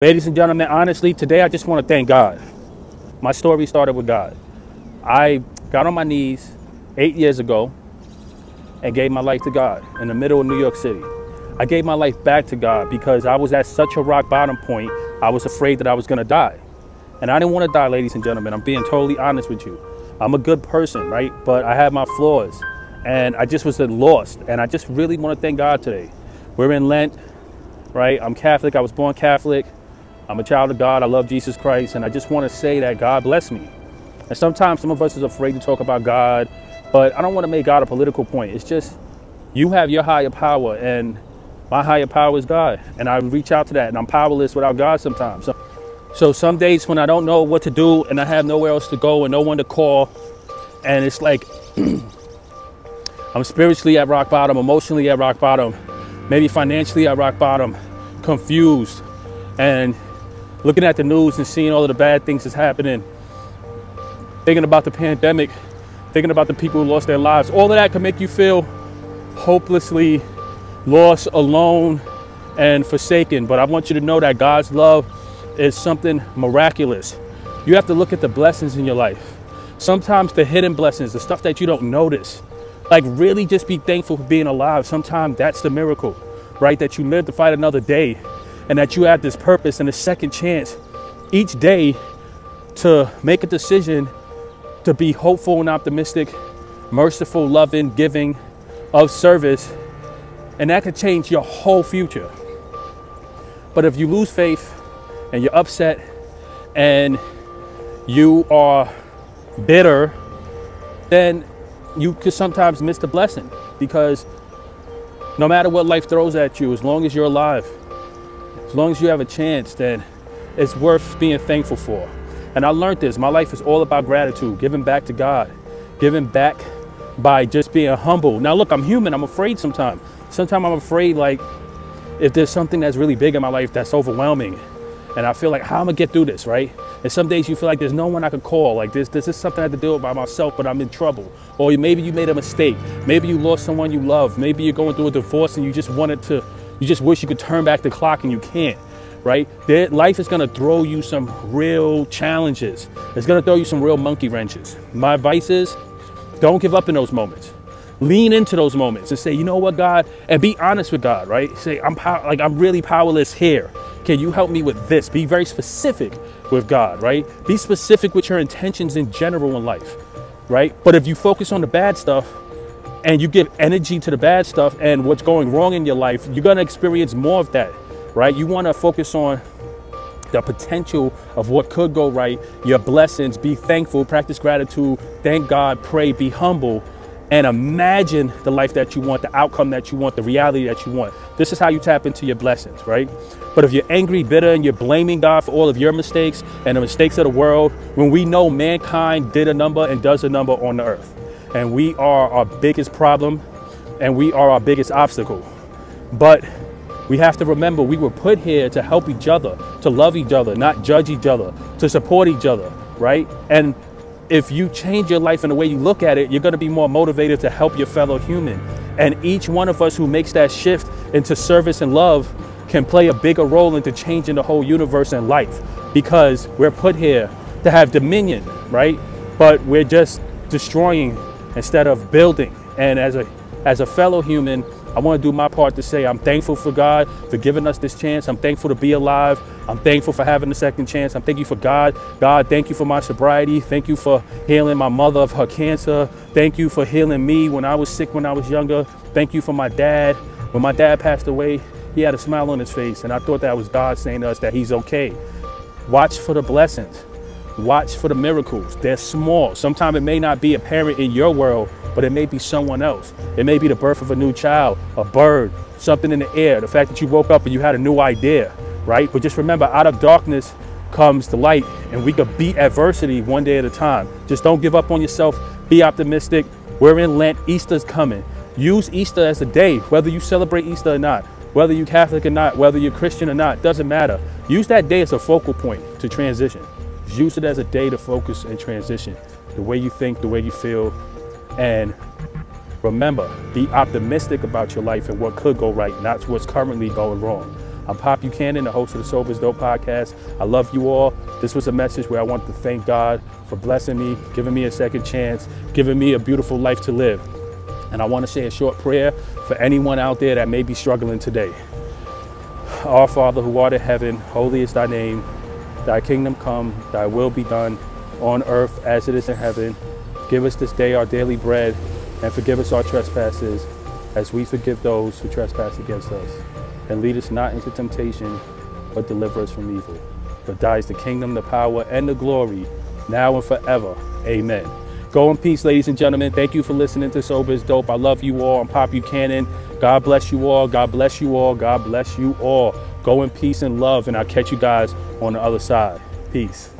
Ladies and gentlemen, honestly, today I just want to thank God. My story started with God. I got on my knees 8 years ago and gave my life to God in the middle of New York City. I gave my life back to God because I was at such a rock bottom point. I was afraid that I was going to die. And I didn't want to die, ladies and gentlemen. I'm being totally honest with you. I'm a good person, right? But I have my flaws. And I just was lost. And I just really want to thank God today. We're in Lent, right? I'm Catholic. I was born Catholic. I'm a child of God. I love Jesus Christ. And I just want to say that God bless me. And sometimes some of us is afraid to talk about God, but I don't want to make God a political point. It's just, you have your higher power and my higher power is God. And I reach out to that and I'm powerless without God sometimes. So some days when I don't know what to do and I have nowhere else to go and no one to call, and it's like, I'm spiritually at rock bottom, emotionally at rock bottom, maybe financially at rock bottom, confused, and looking at the news and seeing all of the bad things that's happening, thinking about the pandemic, thinking about the people who lost their lives, all of that can make you feel hopelessly lost, alone, and forsaken. But I want you to know that God's love is something miraculous. You have to look at the blessings in your life. Sometimes the hidden blessings, the stuff that you don't notice, like really just be thankful for being alive. Sometimes that's the miracle, right? That you live to fight another day and that you have this purpose and a second chance each day to make a decision to be hopeful and optimistic, merciful, loving, giving, of service, and that could change your whole future. But if you lose faith and you're upset and you are bitter, then you could sometimes miss the blessing, because no matter what life throws at you, as long as you're alive, as long as you have a chance, then it's worth being thankful for. And I learned this. My life is all about gratitude, giving back to God, giving back by just being humble. Now, look, I'm human. I'm afraid sometimes. Sometimes I'm afraid, like, if there's something that's really big in my life that's overwhelming, and I feel like, how am I gonna get through this, right? And some days you feel like there's no one I could call. Like, this is something I have to deal with by myself, but I'm in trouble. Or maybe you made a mistake. Maybe you lost someone you love. Maybe you're going through a divorce and you just wish you could turn back the clock and you can't. Right? Life is going to throw you some real challenges. It's going to throw you some real monkey wrenches. My advice is, don't give up in those moments. Lean into those moments and say, you know what, God, and be honest with God, right? Say, I'm really powerless here. Can you help me with this? Be very specific with God, right? Be specific with your intentions in general in life, right? But if you focus on the bad stuff and you give energy to the bad stuff and what's going wrong in your life, you're going to experience more of that. Right? You want to focus on the potential of what could go right, your blessings, be thankful, practice gratitude, thank God, pray, be humble, and imagine the life that you want, the outcome that you want, the reality that you want. This is how you tap into your blessings, right? But if you're angry, bitter, and you're blaming God for all of your mistakes and the mistakes of the world, when we know mankind did a number and does a number on the earth, and we are our biggest problem and we are our biggest obstacle. But we have to remember we were put here to help each other, to love each other, not judge each other, to support each other, right? And if you change your life in the way you look at it, you're going to be more motivated to help your fellow human. And each one of us who makes that shift into service and love can play a bigger role into changing the whole universe and life, because we're put here to have dominion, right? But we're just destroying instead of building. And as a fellow human, I want to do my part to say I'm thankful for God for giving us this chance. I'm thankful to be alive. I'm thankful for having a second chance. I'm thankful for God. God, thank you for my sobriety. Thank you for healing my mother of her cancer. Thank you for healing me when I was sick when I was younger. Thank you for my dad. When my dad passed away, he had a smile on his face, and I thought that was God saying to us that he's okay. Watch for the blessings. Watch for the miracles. They're small. Sometimes it may not be apparent in your world, but it may be someone else. It may be the birth of a new child, a bird, something in the air, the fact that you woke up and you had a new idea, right? But just remember, out of darkness comes the light, and we could beat adversity one day at a time. Just don't give up on yourself. Be optimistic. We're in Lent. Easter's coming. Use Easter as a day, whether you celebrate Easter or not, whether you're Catholic or not, whether you're Christian or not, doesn't matter. Use that day as a focal point to transition. Use it as a day to focus and transition. The way you think, the way you feel. And remember, be optimistic about your life and what could go right, not what's currently going wrong. I'm Pop Buchanan, the host of the Sober is Dope podcast. I love you all. This was a message where I want to thank God for blessing me, giving me a second chance, giving me a beautiful life to live. And I want to say a short prayer for anyone out there that may be struggling today. Our Father who art in heaven, holy is thy name. Thy kingdom come, thy will be done on earth as it is in heaven. Give us this day our daily bread, and forgive us our trespasses as we forgive those who trespass against us. And lead us not into temptation, but deliver us from evil. For thine is the kingdom, the power, and the glory, now and forever. Amen. Go in peace, ladies and gentlemen. Thank you for listening to Sober is Dope. I love you all. I'm Pop Buchanan. God bless you all. God bless you all. God bless you all. Go in peace and love, and I'll catch you guys on the other side. Peace.